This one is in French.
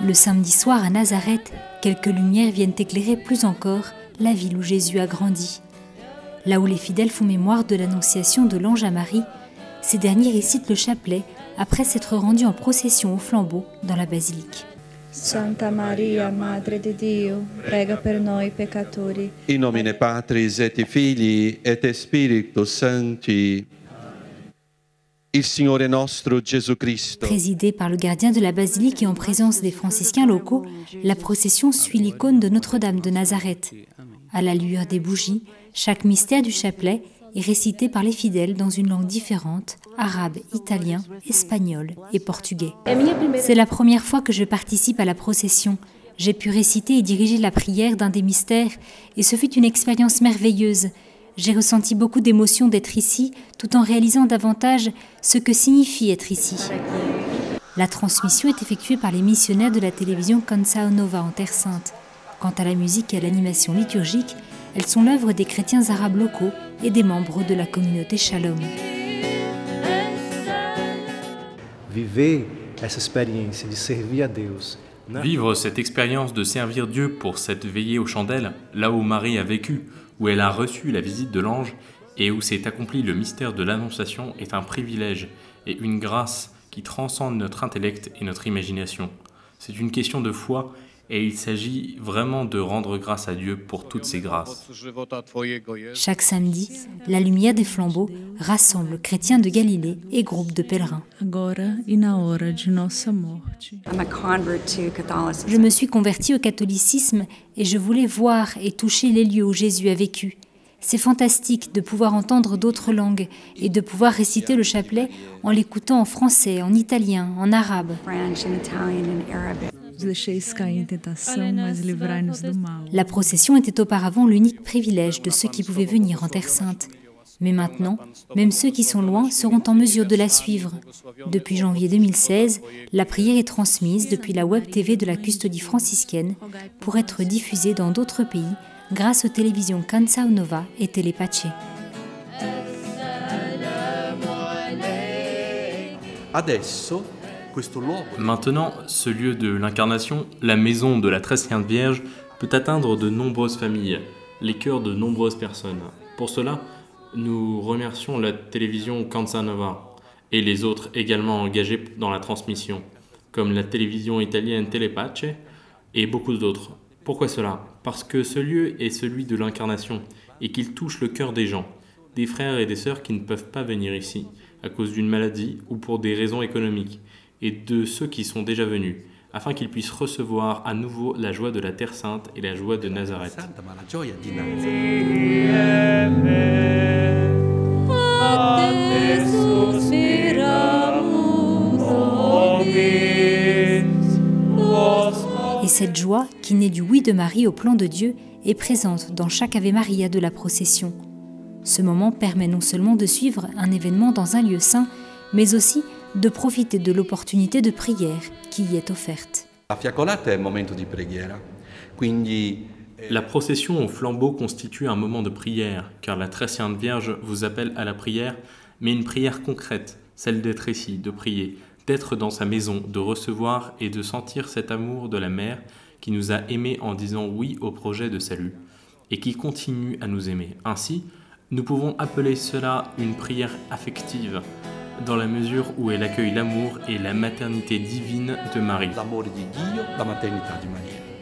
Le samedi soir à Nazareth, quelques lumières viennent éclairer plus encore la ville où Jésus a grandi. Là où les fidèles font mémoire de l'annonciation de l'ange à Marie, ces derniers récitent le chapelet après s'être rendus en procession au flambeau dans la basilique. Santa Maria, Madre di Dio, prega per noi peccatori. In nomine Patris et Filii et Spiritus Sancti. Il Signore nostro Gesù Cristo. Présidée par le gardien de la basilique et en présence des franciscains locaux, la procession suit l'icône de Notre-Dame de Nazareth. À la lueur des bougies, chaque mystère du chapelet est récité par les fidèles dans une langue différente, arabe, italien, espagnol et portugais. C'est la première fois que je participe à la procession. J'ai pu réciter et diriger la prière d'un des mystères et ce fut une expérience merveilleuse. J'ai ressenti beaucoup d'émotion d'être ici, tout en réalisant davantage ce que signifie être ici. La transmission est effectuée par les missionnaires de la télévision Canção Nova en Terre Sainte. Quant à la musique et à l'animation liturgique, elles sont l'œuvre des chrétiens arabes locaux et des membres de la communauté Shalom. Vivre cette expérience de servir Dieu pour cette veillée aux chandelles, là où Marie a vécu, où elle a reçu la visite de l'ange et où s'est accompli le mystère de l'Annonciation est un privilège et une grâce qui transcende notre intellect et notre imagination. C'est une question de foi et il s'agit vraiment de rendre grâce à Dieu pour toutes ces grâces. Chaque samedi, la lumière des flambeaux rassemble chrétiens de Galilée et groupes de pèlerins. Je me suis convertie au catholicisme et je voulais voir et toucher les lieux où Jésus a vécu. C'est fantastique de pouvoir entendre d'autres langues et de pouvoir réciter le chapelet en l'écoutant en français, en italien, en arabe. La procession était auparavant l'unique privilège de ceux qui pouvaient venir en Terre Sainte. Mais maintenant, même ceux qui sont loin seront en mesure de la suivre. Depuis janvier 2016, la prière est transmise depuis la web TV de la custodie franciscaine pour être diffusée dans d'autres pays grâce aux télévisions Canção Nova et Telepace. Maintenant, ce lieu de l'incarnation, la maison de la Très Sainte Vierge, peut atteindre de nombreuses familles, les cœurs de nombreuses personnes. Pour cela, nous remercions la télévision Canção Nova et les autres également engagés dans la transmission, comme la télévision italienne Telepace et beaucoup d'autres. Pourquoi cela? Parce que ce lieu est celui de l'incarnation et qu'il touche le cœur des gens, des frères et des sœurs qui ne peuvent pas venir ici à cause d'une maladie ou pour des raisons économiques, et de ceux qui sont déjà venus, afin qu'ils puissent recevoir à nouveau la joie de la Terre Sainte et la joie de Nazareth. Et cette joie, qui naît du oui de Marie au plan de Dieu, est présente dans chaque Ave Maria de la procession. Ce moment permet non seulement de suivre un événement dans un lieu saint, mais aussi de profiter de l'opportunité de prière qui y est offerte. La procession au flambeau constitue un moment de prière, car la Très Sainte Vierge vous appelle à la prière, mais une prière concrète, celle d'être ici, de prier, d'être dans sa maison, de recevoir et de sentir cet amour de la Mère qui nous a aimés en disant oui au projet de salut, et qui continue à nous aimer. Ainsi, nous pouvons appeler cela une prière affective, dans la mesure où elle accueille l'amour et la maternité divine de Marie. L'amore di Dio, la maternità di Maria.